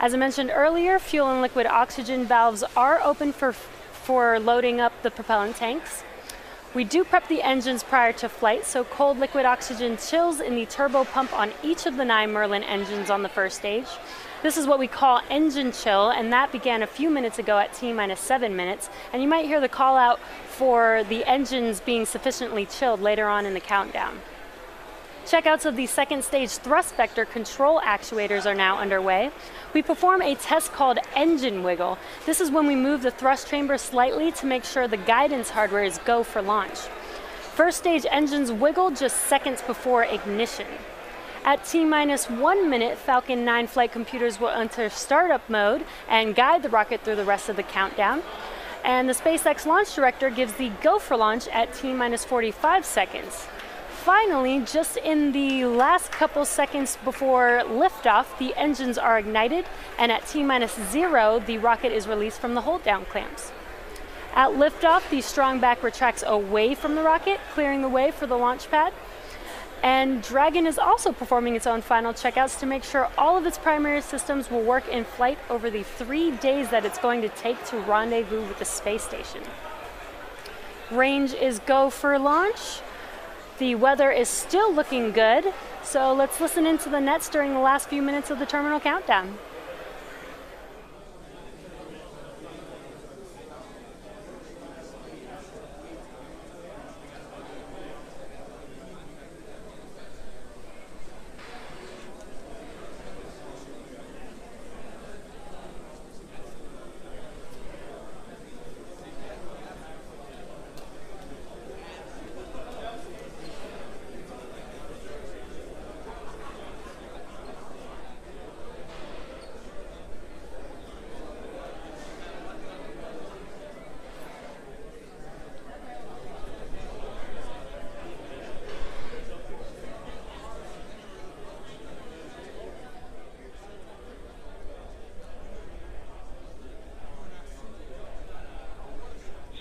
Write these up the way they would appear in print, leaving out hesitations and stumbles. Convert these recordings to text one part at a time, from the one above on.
As I mentioned earlier, fuel and liquid oxygen valves are open for loading up the propellant tanks. We do prep the engines prior to flight, so cold liquid oxygen chills in the turbo pump on each of the 9 Merlin engines on the first stage. This is what we call engine chill, and that began a few minutes ago at T-minus 7 minutes, and you might hear the call out for the engines being sufficiently chilled later on in the countdown. Checkouts of the second stage thrust vector control actuators are now underway. We perform a test called engine wiggle. This is when we move the thrust chamber slightly to make sure the guidance hardware is go for launch. First stage engines wiggle just seconds before ignition. At T-minus 1 minute, Falcon 9 flight computers will enter startup mode and guide the rocket through the rest of the countdown. And the SpaceX launch director gives the go for launch at T-minus 45 seconds. Finally, just in the last couple seconds before liftoff, the engines are ignited, and at T-minus 0, the rocket is released from the hold-down clamps. At liftoff, the strong back retracts away from the rocket, clearing the way for the launch pad. And Dragon is also performing its own final checkouts to make sure all of its primary systems will work in flight over the 3 days that it's going to take to rendezvous with the space station. Range is go for launch. The weather is still looking good, so let's listen into the nets during the last few minutes of the terminal countdown.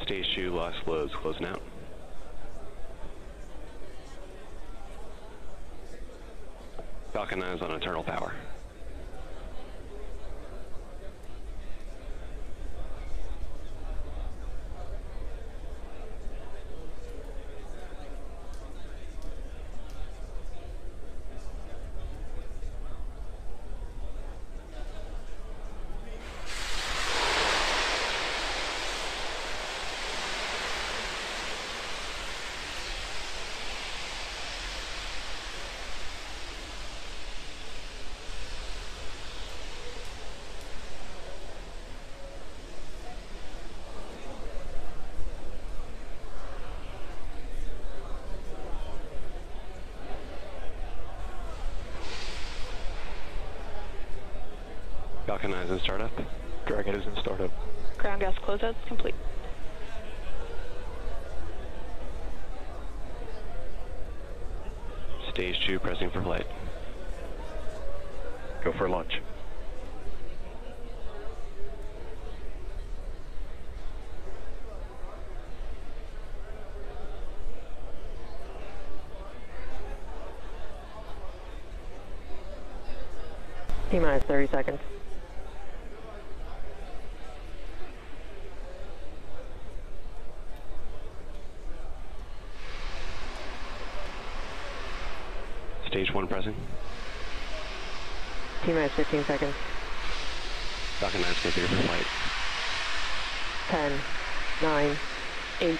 Stage 2 lost loads closing out. Falcon 9 is on internal power. Falcon 9 is in startup. Dragon is in startup. Ground gas closeouts complete. Stage 2 pressing for flight. Go for launch. T-minus 30 seconds. Stage 1 pressing. T-minus 15 seconds. Falcon 9 is configured for flight. 10, 9, 8,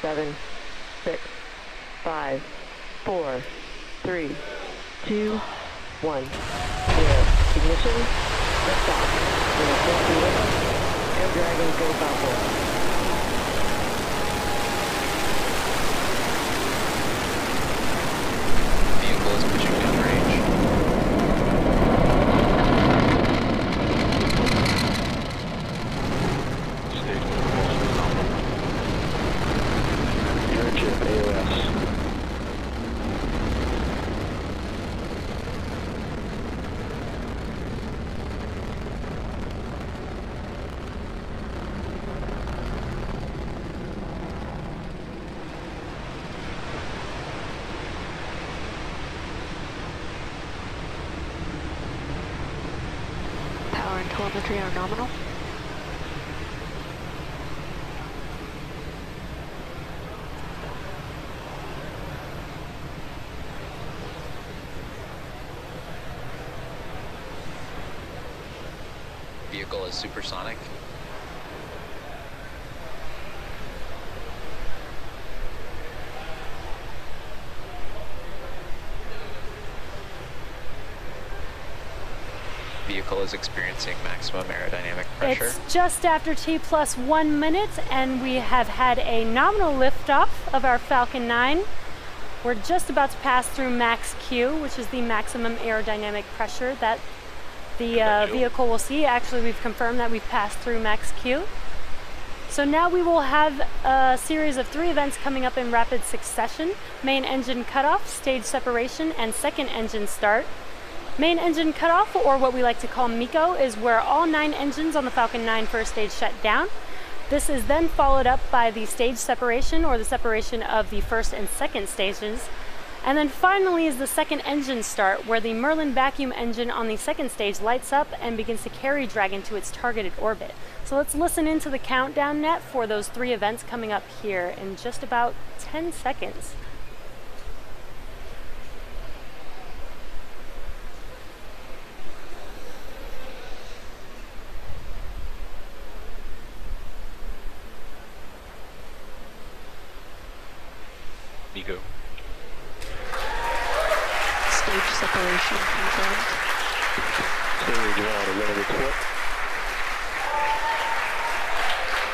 7, 6, 5, 4, 3, 2, 1. 0. Ignition. Liftoff. And Dragon go Falcon. Vehicle is pushing down range. Stage 1 airship AOS. telemetry are nominal. Vehicle is supersonic. Vehicle is experiencing maximum aerodynamic pressure. It's just after T plus 1 minute, and we have had a nominal liftoff of our Falcon 9. We're just about to pass through max Q, which is the maximum aerodynamic pressure that the vehicle will see. Actually, we've confirmed that we've passed through max Q. So now we will have a series of 3 events coming up in rapid succession: main engine cutoff, stage separation, and second engine start. Main engine cutoff, or what we like to call MECO, is where all 9 engines on the Falcon 9 first stage shut down. This is then followed up by the stage separation, or the separation of the first and second stages. And then finally is the second engine start, where the Merlin vacuum engine on the second stage lights up and begins to carry Dragon to its targeted orbit. So let's listen into the countdown net for those 3 events coming up here in just about 10 seconds. MECO. Stage separation confirmed. Stage 1, limited split.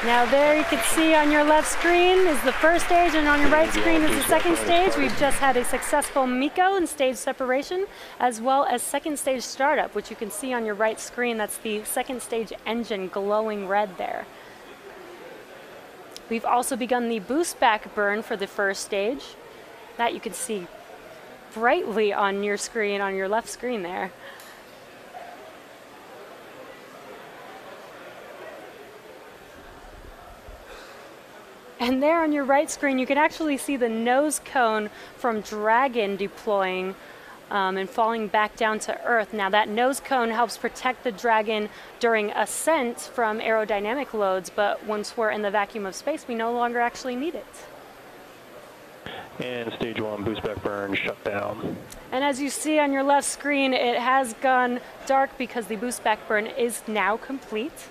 Now there you can see on your left screen is the first stage, and on your right screen is the second stage. We've just had a successful MECO and stage separation, as well as second stage startup, which you can see on your right screen. That's the second stage engine glowing red there. We've also begun the boost back burn for the first stage. That you can see brightly on your screen, on your left screen there. And there on your right screen, you can actually see the nose cone from Dragon deploying and falling back down to Earth. Now that nose cone helps protect the Dragon during ascent from aerodynamic loads, but once we're in the vacuum of space, we no longer actually need it. And stage 1 boost back burn shut down. And as you see on your left screen, it has gone dark because the boost back burn is now complete.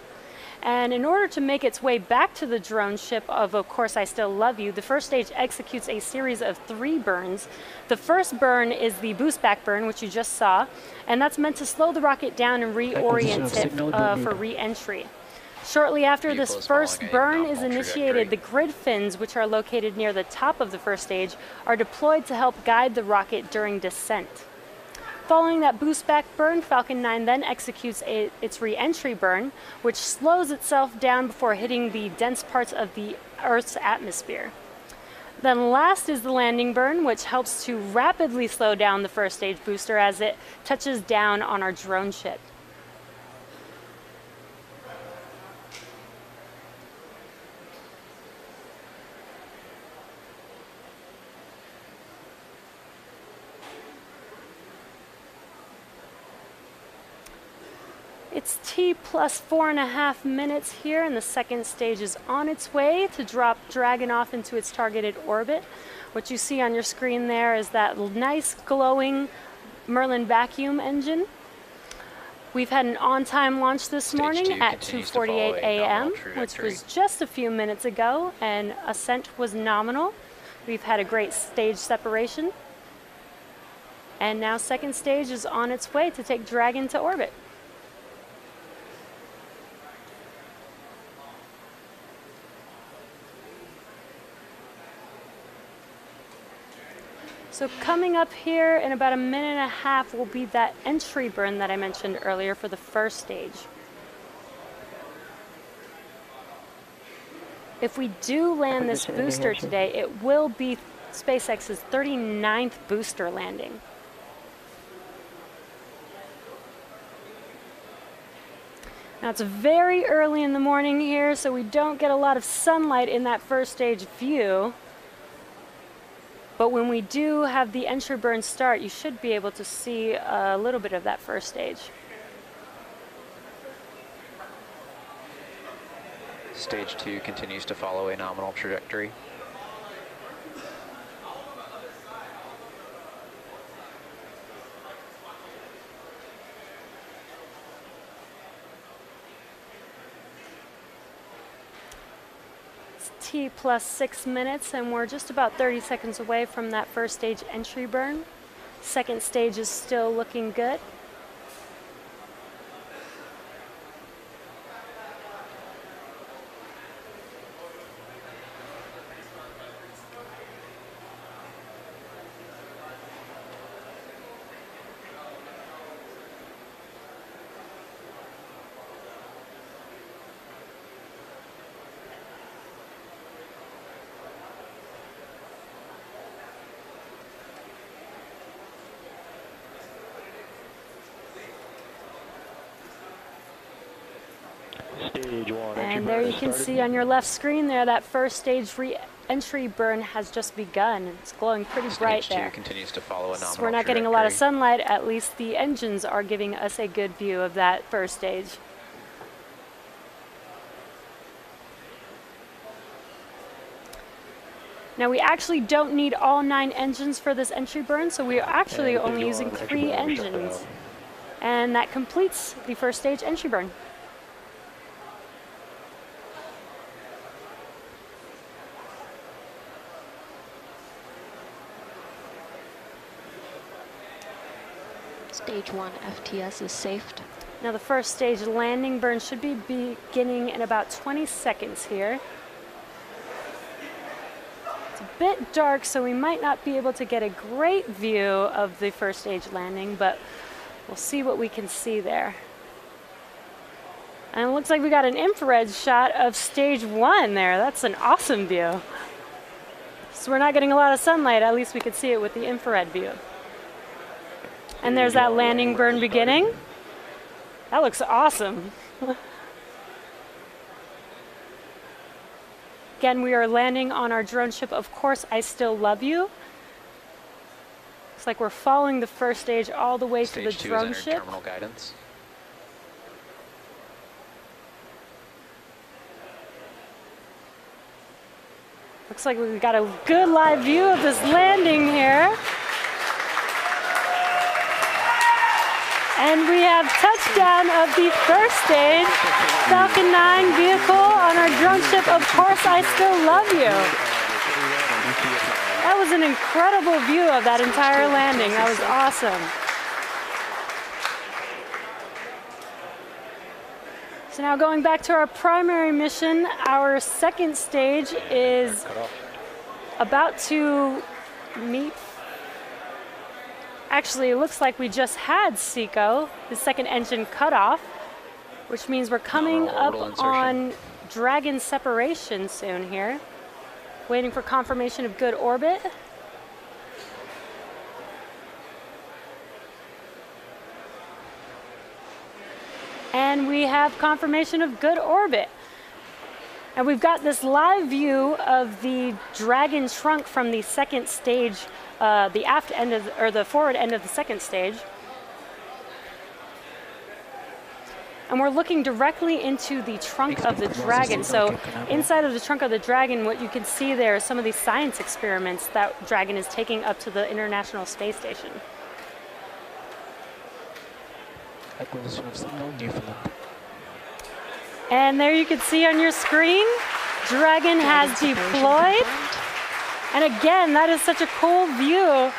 And in order to make its way back to the drone ship of Course I Still Love You, the first stage executes a series of 3 burns. The first burn is the boost back burn, which you just saw, and that's meant to slow the rocket down and reorient it for re-entry. Shortly after this first burn is initiated, the grid fins, which are located near the top of the first stage, are deployed to help guide the rocket during descent. Following that boost back burn, Falcon 9 then executes its re-entry burn, which slows itself down before hitting the dense parts of the Earth's atmosphere. Then last is the landing burn, which helps to rapidly slow down the first stage booster as it touches down on our drone ship. It's T plus 4.5 minutes here, and the second stage is on its way to drop Dragon off into its targeted orbit. What you see on your screen there is that nice glowing Merlin vacuum engine. We've had an on-time launch this morning at 2:48 a.m., which was just a few minutes ago, and ascent was nominal. We've had a great stage separation. And now second stage is on its way to take Dragon to orbit. So coming up here in about 1.5 minutes will be that entry burn that I mentioned earlier for the first stage. If we do land this booster today, it will be SpaceX's 39th booster landing. Now it's very early in the morning here, so we don't get a lot of sunlight in that first stage view. But when we do have the entry burn start, you should be able to see a little bit of that first stage. Stage 2 continues to follow a nominal trajectory. It's T plus 6 minutes, and we're just about 30 seconds away from that first stage entry burn. Second stage is still looking good. Stage 1. And there you can see on your left screen there, that first stage re-entry burn has just begun. It's glowing pretty bright Stage 2 there. continues to follow a nominal So we're not getting a lot of trajectory. sunlight, at least the engines are giving us a good view of that first stage. Now we actually don't need all 9 engines for this entry burn, so we are actually And only stage using 1, 3 entry burn shut engines. down. And that completes the first stage entry burn. Stage 1 FTS is saved. Now the first stage landing burn should be beginning in about 20 seconds here. It's a bit dark, so we might not be able to get a great view of the first stage landing, but we'll see what we can see there. And it looks like we got an infrared shot of stage 1 there. That's an awesome view. So we're not getting a lot of sunlight, at least we could see it with the infrared view. And there's that landing burn beginning. That looks awesome. Again, we are landing on our drone ship, Of Course I Still Love You. Looks like we're following the first stage all the way to the Stage 2 drone has entered ship. terminal guidance. Looks like we've got a good live view of this landing here. And we have touchdown of the first stage Falcon 9 vehicle on our drone ship, Of Course I Still Love You. That was an incredible view of that entire landing. That was awesome. So now going back to our primary mission, our second stage is about to meet. Actually, it looks like we just had SECO, the second engine cutoff, which means we're coming up Orbital insertion. on Dragon separation soon here. Waiting for confirmation of good orbit. And we have confirmation of good orbit. And we've got this live view of the Dragon trunk from the second stage, the aft end of, or the forward end of the second stage. And we're looking directly into the trunk of the Dragon. So inside of the trunk of the Dragon, what you can see there is some of these science experiments that Dragon is taking up to the International Space Station. Acquisition of signal, Newfoundland. And there you can see on your screen, Dragon has deployed. And again, that is such a cool view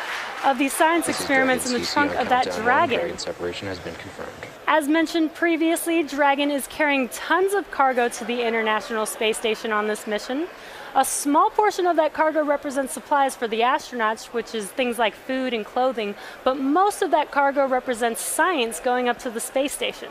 of these science experiments in the trunk of that Dragon. Separation has been confirmed. As mentioned previously, Dragon is carrying tons of cargo to the International Space Station on this mission. A small portion of that cargo represents supplies for the astronauts, which is things like food and clothing, but most of that cargo represents science going up to the space station.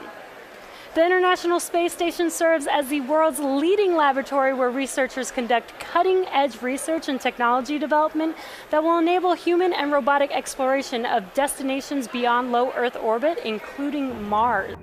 The International Space Station serves as the world's leading laboratory where researchers conduct cutting-edge research and technology development that will enable human and robotic exploration of destinations beyond low Earth orbit, including Mars.